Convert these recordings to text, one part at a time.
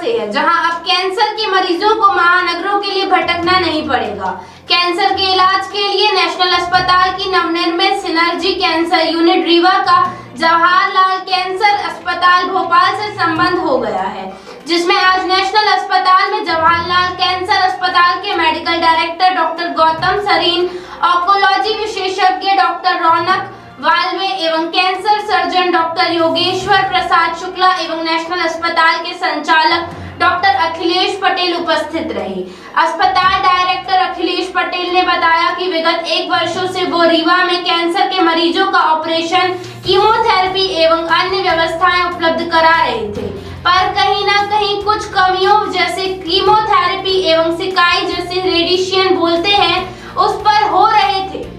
से है, जहां अब कैंसर के मरीजों को महानगरों के लिए भटकना नहीं पड़ेगा। कैंसर के इलाज के लिए नेशनल अस्पताल की नवनिर्मित सिनर्जी कैंसर यूनिट रीवा का जवाहरलाल कैंसर अस्पताल भोपाल से संबंध हो गया है, जिसमें आज नेशनल अस्पताल में जवाहरलाल कैंसर अस्पताल के medical director doctor Gautam Sarin, oncology विशेषज्ञ डॉक्टर रौनक वाल्वे एवं cancer surgeon doctor Yogeshwar Prasad Shukla एवं नेशनल अस्पताल के संचालक डॉक्टर अखिलेश पटेल उपस्थित रहे। अस्पताल डायरेक्टर अखिलेश पटेल ने बताया कि विगत 1 वर्षों से वो रीवा में कैंसर के मरीजों का ऑपरेशन, कीमोथेरेपी एवं अन्य व्यवस्थाएं उपलब्ध करा रहे थे, पर कहीं न कहीं कुछ कमियों जैसे कीमोथेरेपी एवं सिकाई जैसे रेडिएशन बोलते हैं उस पर हो रहे थे।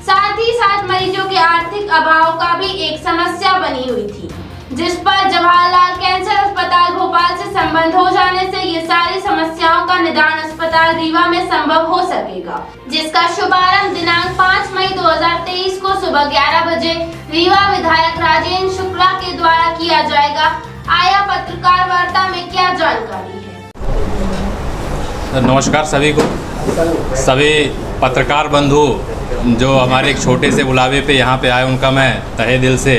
साथ ही साथ मरीजों के आर्थिक अभाव का भी एक समस्या बनी हुई थी, जिस पर जवाहरलाल कैंसर अस्पताल भोपाल से संबंध हो जाने से ये सारी समस्याओं का निदान अस्पताल रीवा में संभव हो सकेगा, जिसका शुभारंभ दिनांक 5 मई 2023 को सुबह 11 बजे रीवा विधायक राजेंद्र शुक्ला के द्वारा किया जाएगा। आया पत्रकार वार्ता में क्या जानकारी है? नमस्कार सभी को, सभी पत्रकार बंधु जो हमारे एक छोटे से बुलावे पे यहाँ पे आए, उनका मैं तहे दिल से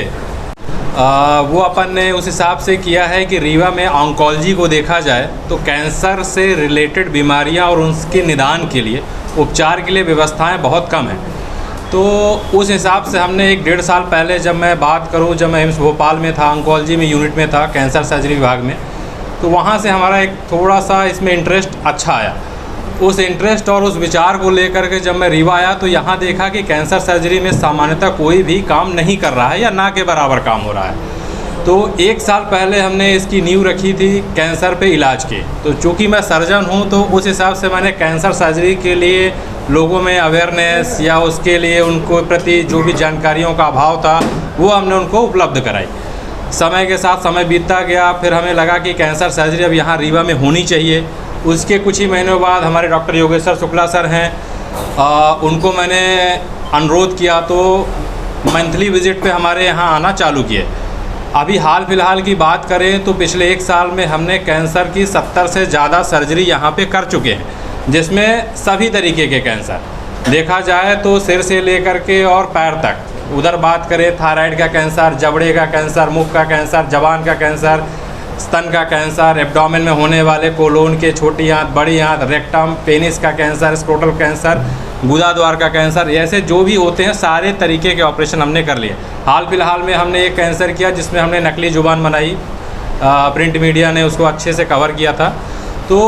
वो अपन ने उस हिसाब से किया है कि रीवा में ऑन्कोलॉजी को देखा जाए तो कैंसर से रिलेटेड बीमारियाँ और उसके निदान के लिए, उपचार के लिए व्यवस्थाएं बहुत कम हैं। तो उस हिसाब से हमने 1-1.5 साल पहले, जब मैं बात करूं, जब मैं एम्स भोपाल में था, ऑन्कोलॉजी में यूनिट में था, कैंसर सर्जरी विभाग में, तो वहाँ से हमारा एक थोड़ा सा इसमें इंटरेस्ट अच्छा आया। उस इंटरेस्ट और उस विचार को लेकर के जब मैं रीवा आया तो यहाँ देखा कि कैंसर सर्जरी में सामान्यतः कोई भी काम नहीं कर रहा है या ना के बराबर काम हो रहा है। तो 1 साल पहले हमने इसकी नींव रखी थी कैंसर पे इलाज की। तो चूँकि मैं सर्जन हूँ तो उस हिसाब से मैंने कैंसर सर्जरी के लिए लोगों में अवेयरनेस या उसके लिए उनको प्रति जो भी जानकारियों का अभाव था वो हमने उनको उपलब्ध कराई। समय के साथ समय बीतता गया, फिर हमें लगा कि कैंसर सर्जरी अब यहाँ रीवा में होनी चाहिए। उसके कुछ ही महीनों बाद हमारे डॉक्टर योगेश्वर शुक्ला सर हैं, उनको मैंने अनुरोध किया तो मंथली विज़िट पे हमारे यहाँ आना चालू किए। अभी हाल फिलहाल की बात करें तो पिछले 1 साल में हमने कैंसर की 70 से ज़्यादा सर्जरी यहाँ पे कर चुके हैं, जिसमें सभी तरीके के कैंसर देखा जाए तो सिर से लेकर के और पैर तक। उधर बात करें थायराइड का कैंसर, जबड़े का कैंसर, मुख का कैंसर, जबान का कैंसर, स्तन का कैंसर, एब्डोमेन में होने वाले कोलोन के छोटी आंत, बड़ी आंत, रेक्टम, पेनिस का कैंसर, स्क्रोटल कैंसर, गुदा द्वार का कैंसर, ऐसे जो भी होते हैं सारे तरीके के ऑपरेशन हमने कर लिए। हाल फिलहाल में हमने एक कैंसर किया जिसमें हमने नकली जुबान बनाई, प्रिंट मीडिया ने उसको अच्छे से कवर किया था। तो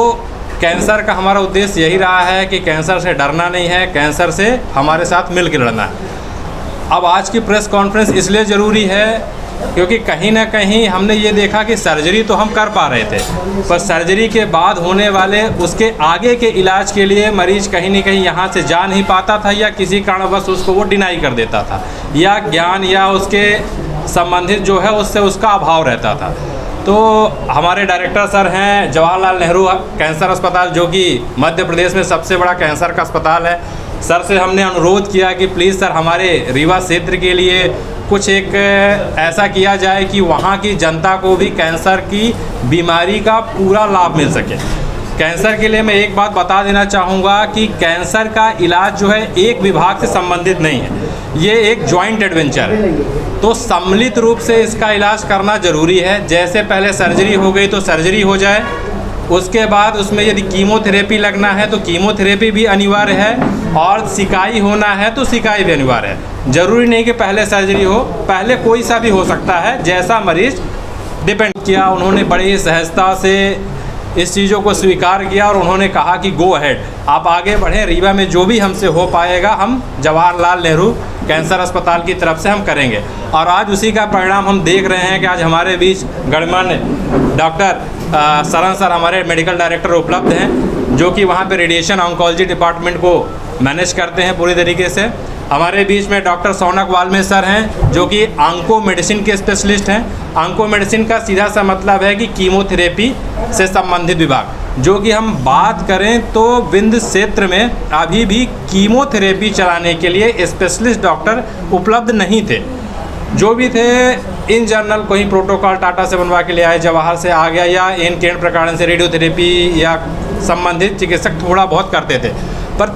कैंसर का हमारा उद्देश्य यही रहा है कि कैंसर से डरना नहीं है, कैंसर से हमारे साथ मिल के लड़ना है। अब आज की प्रेस कॉन्फ्रेंस इसलिए ज़रूरी है क्योंकि कहीं ना कहीं हमने ये देखा कि सर्जरी तो हम कर पा रहे थे, पर सर्जरी के बाद होने वाले उसके आगे के इलाज के लिए मरीज कहीं ना कहीं यहाँ से जा नहीं पाता था या किसी कारणवश उसको वो डिनाई कर देता था, या ज्ञान या उसके संबंधित जो है उससे उसका अभाव रहता था। तो हमारे डायरेक्टर सर हैं जवाहरलाल नेहरू कैंसर अस्पताल, जो कि मध्य प्रदेश में सबसे बड़ा कैंसर का अस्पताल है। सर से हमने अनुरोध किया कि प्लीज़ सर हमारे रीवा क्षेत्र के लिए कुछ एक ऐसा किया जाए कि वहाँ की जनता को भी कैंसर की बीमारी का पूरा लाभ मिल सके। कैंसर के लिए मैं एक बात बता देना चाहूँगा कि कैंसर का इलाज जो है एक विभाग से संबंधित नहीं है, ये एक जॉइंट एडवेंचर है। तो सम्मिलित रूप से इसका इलाज करना ज़रूरी है। जैसे पहले सर्जरी हो गई तो सर्जरी हो जाए, उसके बाद उसमें यदि कीमोथेरेपी लगना है तो कीमोथेरेपी भी अनिवार्य है, और सिकाई होना है तो सिकाई भी अनिवार्य है। ज़रूरी नहीं कि पहले सर्जरी हो, पहले कोई सा भी हो सकता है, जैसा मरीज डिपेंड किया। उन्होंने बड़ी ही सहजता से इस चीज़ों को स्वीकार किया और उन्होंने कहा कि गो अहेड, आप आगे बढ़ें, रीवा में जो भी हमसे हो पाएगा हम जवाहरलाल नेहरू कैंसर अस्पताल की तरफ से हम करेंगे। और आज उसी का परिणाम हम देख रहे हैं कि आज हमारे बीच गणमान्य डॉक्टर सरन सर हमारे मेडिकल डायरेक्टर उपलब्ध हैं, जो कि वहाँ पे रेडिएशन ऑन्कोलॉजी डिपार्टमेंट को मैनेज करते हैं पूरी तरीके से। हमारे बीच में डॉक्टर रौनक वाल्वे सर हैं, जो कि ऑन्को मेडिसिन के स्पेशलिस्ट हैं। ऑन्को मेडिसिन का सीधा सा मतलब है कि कीमोथेरेपी से संबंधित विभाग। जो कि हम बात करें तो विंध्य क्षेत्र में अभी भी कीमोथेरेपी चलाने के लिए स्पेशलिस्ट डॉक्टर उपलब्ध नहीं थे। जो भी थे इन जनरल कोई प्रोटोकॉल टाटा से बनवा के ले आए, जवाहर से आ गया, या इन किरण प्रकार से रेडियोथेरेपी या संबंधित चिकित्सक थोड़ा बहुत करते थे। पर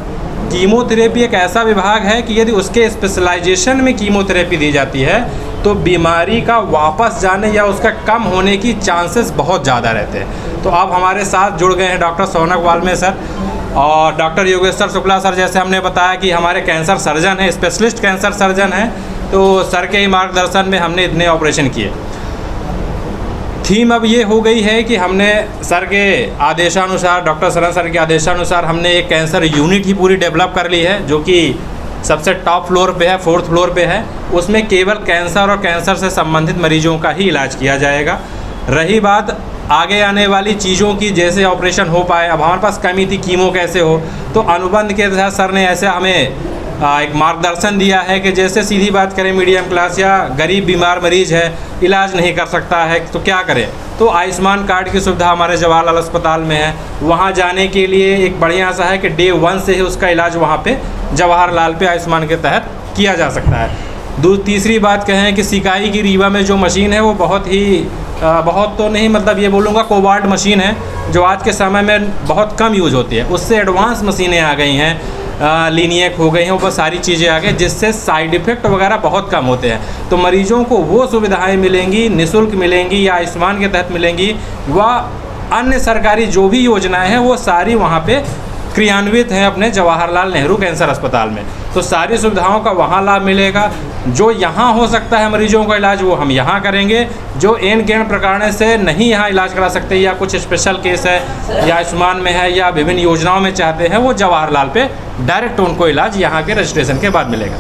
कीमोथेरेपी एक ऐसा विभाग है कि यदि उसके स्पेशलाइजेशन में कीमोथेरेपी दी जाती है तो बीमारी का वापस जाने या उसका कम होने की चांसेस बहुत ज़्यादा रहते हैं। तो अब हमारे साथ जुड़ गए हैं डॉक्टर सौनक वाल्मीकि सर और डॉक्टर योगेश्वर शुक्ला सर। जैसे हमने बताया कि हमारे कैंसर सर्जन हैं, स्पेशलिस्ट कैंसर सर्जन हैं, तो सर के ही मार्गदर्शन में हमने इतने ऑपरेशन किए। थीम अब ये हो गई है कि हमने सर के आदेशानुसार, डॉक्टर सरन सर के आदेशानुसार हमने एक कैंसर यूनिट ही पूरी डेवलप कर ली है, जो कि सबसे टॉप फ्लोर पे है, 4th फ्लोर पे है। उसमें केवल कैंसर और कैंसर से संबंधित मरीजों का ही इलाज किया जाएगा। रही बात आगे आने वाली चीज़ों की, जैसे ऑपरेशन हो पाए, अब हमारे पास कमी थी कीमो कैसे हो, तो अनुबंध के तहत सर ने ऐसे हमें एक मार्गदर्शन दिया है कि जैसे सीधी बात करें, मीडियम क्लास या गरीब बीमार मरीज है, इलाज नहीं कर सकता है तो क्या करें, तो आयुष्मान कार्ड की सुविधा हमारे जवाहरलाल अस्पताल में है। वहाँ जाने के लिए एक बढ़िया सा है कि डे 1 से ही उसका इलाज वहाँ पे जवाहरलाल पे आयुष्मान के तहत किया जा सकता है। तीसरी बात कहें कि सिकाई की रीवा में जो मशीन है वो बहुत तो नहीं, मतलब ये बोलूँगा कोबाल्ट मशीन है, जो आज के समय में बहुत कम यूज होती है। उससे एडवांस मशीनें आ गई हैं, लीनियक हो गई हैं, वो सारी चीज़ें आ गई जिससे साइड इफ़ेक्ट वगैरह बहुत कम होते हैं। तो मरीजों को वो सुविधाएं मिलेंगी, निःशुल्क मिलेंगी या आयुष्मान के तहत मिलेंगी, व अन्य सरकारी जो भी योजनाएं हैं वो सारी वहाँ पे क्रियान्वित हैं अपने जवाहरलाल नेहरू कैंसर अस्पताल में। तो सारी सुविधाओं का वहाँ लाभ मिलेगा। जो यहाँ हो सकता है मरीजों का इलाज वो हम यहाँ करेंगे, जो एन किरण प्रकार से नहीं यहाँ इलाज करा सकते या कुछ स्पेशल केस है या आयुष्मान में है या विभिन्न योजनाओं में चाहते हैं, वो जवाहरलाल पे डायरेक्ट उनको इलाज यहाँ के रजिस्ट्रेशन के बाद मिलेगा।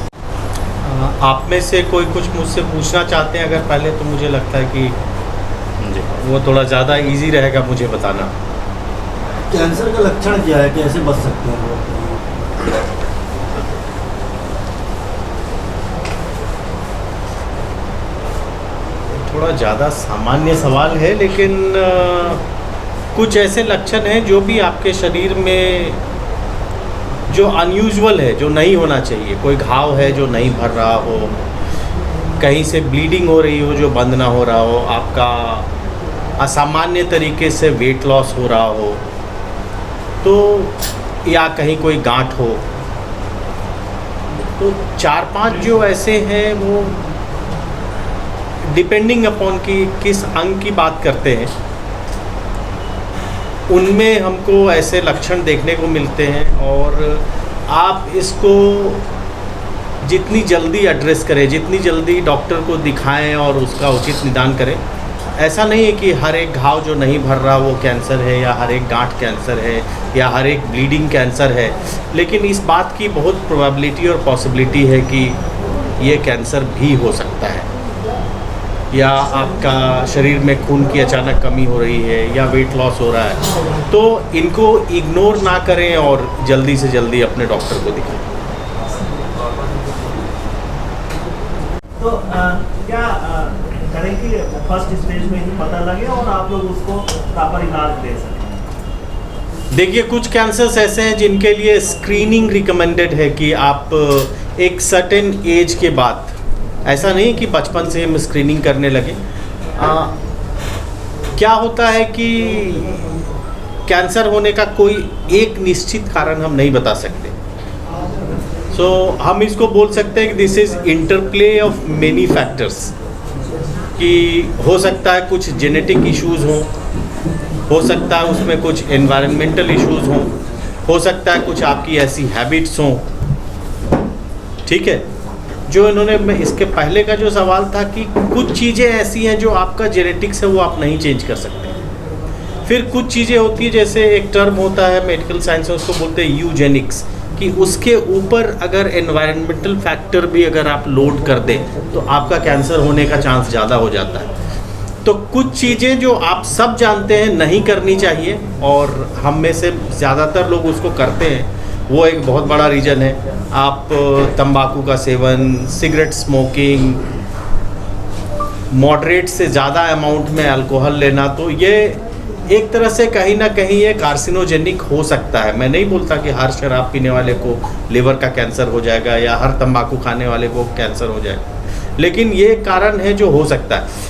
आप में से कोई कुछ मुझसे पूछना चाहते हैं अगर पहले, तो मुझे लगता है कि वो थोड़ा ज़्यादा इजी रहेगा मुझे बताना। कैंसर का लक्षण क्या है, कैसे बच सकते हैं लोग? थोड़ा ज़्यादा सामान्य सवाल है, लेकिन कुछ ऐसे लक्षण हैं जो भी आपके शरीर में जो अनयूजुअल है, जो नहीं होना चाहिए। कोई घाव है जो नहीं भर रहा हो, कहीं से ब्लीडिंग हो रही हो जो बंद ना हो रहा हो, आपका असामान्य तरीके से वेट लॉस हो रहा हो, तो या कहीं कोई गांठ हो, तो 4-5 जो ऐसे हैं वो डिपेंडिंग अपॉन कि किस अंग की बात करते हैं, उनमें हमको ऐसे लक्षण देखने को मिलते हैं। और आप इसको जितनी जल्दी एड्रेस करें, जितनी जल्दी डॉक्टर को दिखाएं और उसका उचित निदान करें। ऐसा नहीं है कि हर एक घाव जो नहीं भर रहा वो कैंसर है, या हर एक गांठ कैंसर है, या हर एक ब्लीडिंग कैंसर है, लेकिन इस बात की बहुत प्रोबेबिलिटी और पॉसिबिलिटी है कि ये कैंसर भी हो सकता है, या आपका शरीर में खून की अचानक कमी हो रही है, या वेट लॉस हो रहा है। तो इनको इग्नोर ना करें और जल्दी से जल्दी अपने डॉक्टर को दिखाएं। तो क्या करें कि फर्स्ट स्टेज में ही पता लगे और आप लोग उसको प्रॉपर इलाज दे सकें? देखिए, कुछ कैंसर्स ऐसे हैं जिनके लिए स्क्रीनिंग रिकमेंडेड है कि आप एक सर्टेन एज के बाद, ऐसा नहीं कि बचपन से हम स्क्रीनिंग करने लगे। क्या होता है कि कैंसर होने का कोई एक निश्चित कारण हम नहीं बता सकते। हम इसको बोल सकते हैं कि this is interplay of many factors, कि हो सकता है कुछ जेनेटिक इश्यूज़ हों, हो सकता है उसमें कुछ एनवायरमेंटल इश्यूज़ हों, हो सकता है कुछ आपकी ऐसी हैबिट्स हों। ठीक है, जो इन्होंने इसके पहले का जो सवाल था कि कुछ चीज़ें ऐसी हैं जो आपका जेनेटिक्स है वो आप नहीं चेंज कर सकते। फिर कुछ चीज़ें होती है, जैसे एक टर्म होता है मेडिकल साइंस में, उसको बोलते हैं यूजेनिक्स, कि उसके ऊपर अगर एनवायरमेंटल फैक्टर भी अगर आप लोड कर दें तो आपका कैंसर होने का चांस ज़्यादा हो जाता है। तो कुछ चीज़ें जो आप सब जानते हैं नहीं करनी चाहिए और हम में से ज़्यादातर लोग उसको करते हैं, वो एक बहुत बड़ा रीज़न है। आप तंबाकू का सेवन, सिगरेट स्मोकिंग, मॉडरेट से ज़्यादा अमाउंट में अल्कोहल लेना, तो ये एक तरह से कहीं ना कहीं ये कार्सिनोजेनिक हो सकता है। मैं नहीं बोलता कि हर शराब पीने वाले को लिवर का कैंसर हो जाएगा या हर तंबाकू खाने वाले को कैंसर हो जाएगा, लेकिन ये कारण है जो हो सकता है।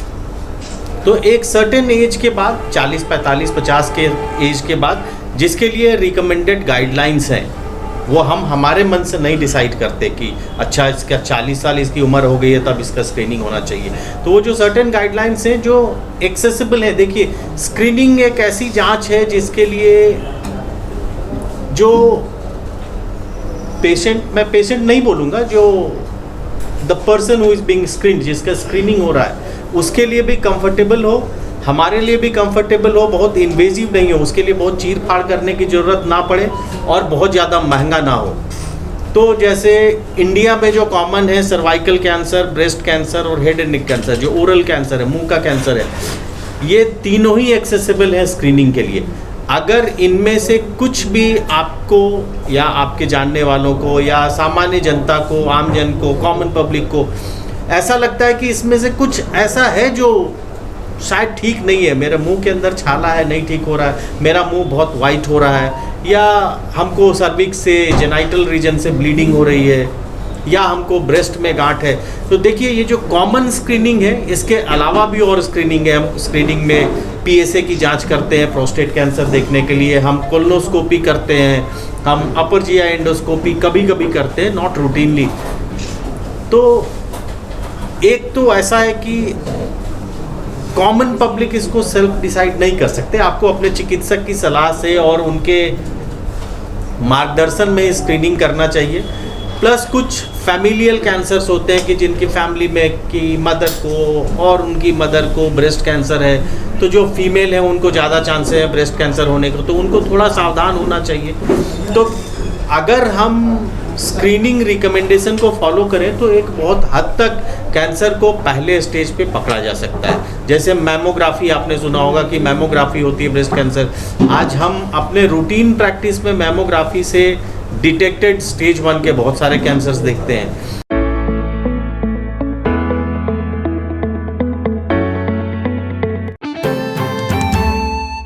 तो एक सर्टेन एज के बाद 40, 45, 50 के एज के बाद जिसके लिए रिकमेंडेड गाइडलाइंस हैं, वो हम हमारे मन से नहीं डिसाइड करते कि अच्छा इसका 40 साल इसकी उम्र हो गई है तब इसका स्क्रीनिंग होना चाहिए। तो वो जो सर्टेन गाइडलाइंस हैं जो एक्सेसिबल है, देखिए स्क्रीनिंग एक ऐसी जांच है जिसके लिए जो पेशेंट, मैं पेशेंट नहीं बोलूँगा, जो the person who is being screen, जिसका स्क्रीनिंग हो रहा है, उसके लिए भी कंफर्टेबल हो, हमारे लिए भी कंफर्टेबल हो, बहुत इन्वेजिव नहीं हो, उसके लिए बहुत चीर फाड़ करने की ज़रूरत ना पड़े और बहुत ज़्यादा महंगा ना हो। तो जैसे इंडिया में जो कॉमन है सर्वाइकल कैंसर, ब्रेस्ट कैंसर और हेड एंड नेक कैंसर, जो ओरल कैंसर है, मुंह का कैंसर है, ये तीनों ही एक्सेसिबल है स्क्रीनिंग के लिए। अगर इनमें से कुछ भी आपको या आपके जानने वालों को या सामान्य जनता को, आम जन को, कॉमन पब्लिक को ऐसा लगता है कि इसमें से कुछ ऐसा है जो शायद ठीक नहीं है, मेरे मुंह के अंदर छाला है, नहीं ठीक हो रहा है, मेरा मुंह बहुत वाइट हो रहा है, या हमको सर्विक्स से, जेनाइटल रीजन से ब्लीडिंग हो रही है, या हमको ब्रेस्ट में गांठ है, तो देखिए ये जो कॉमन स्क्रीनिंग है, इसके अलावा भी और स्क्रीनिंग है। हम स्क्रीनिंग में PSA की जांच करते हैं प्रोस्टेट कैंसर देखने के लिए, हम कोलोनोस्कोपी करते हैं, हम अपर GI एंडोस्कोपी कभी कभी करते हैं, नॉट रूटीनली। तो एक तो ऐसा है कि कॉमन पब्लिक इसको सेल्फ डिसाइड नहीं कर सकते, आपको अपने चिकित्सक की सलाह से और उनके मार्गदर्शन में स्क्रीनिंग करना चाहिए। प्लस कुछ फैमिलियल कैंसर्स होते हैं कि जिनकी फैमिली में की मदर को और उनकी मदर को ब्रेस्ट कैंसर है, तो जो फीमेल है उनको ज़्यादा चांसेस है ब्रेस्ट कैंसर होने को, तो उनको थोड़ा सावधान होना चाहिए। तो अगर हम स्क्रीनिंग रिकमेंडेशन को फॉलो करें तो एक बहुत हद तक कैंसर को पहले स्टेज पे पकड़ा जा सकता है। जैसे मैमोग्राफी, आपने सुना होगा कि मैमोग्राफी होती है ब्रेस्ट कैंसर, आज हम अपने रूटीन प्रैक्टिस में मैमोग्राफी से डिटेक्टेड स्टेज 1 के बहुत सारे कैंसर्स देखते हैं।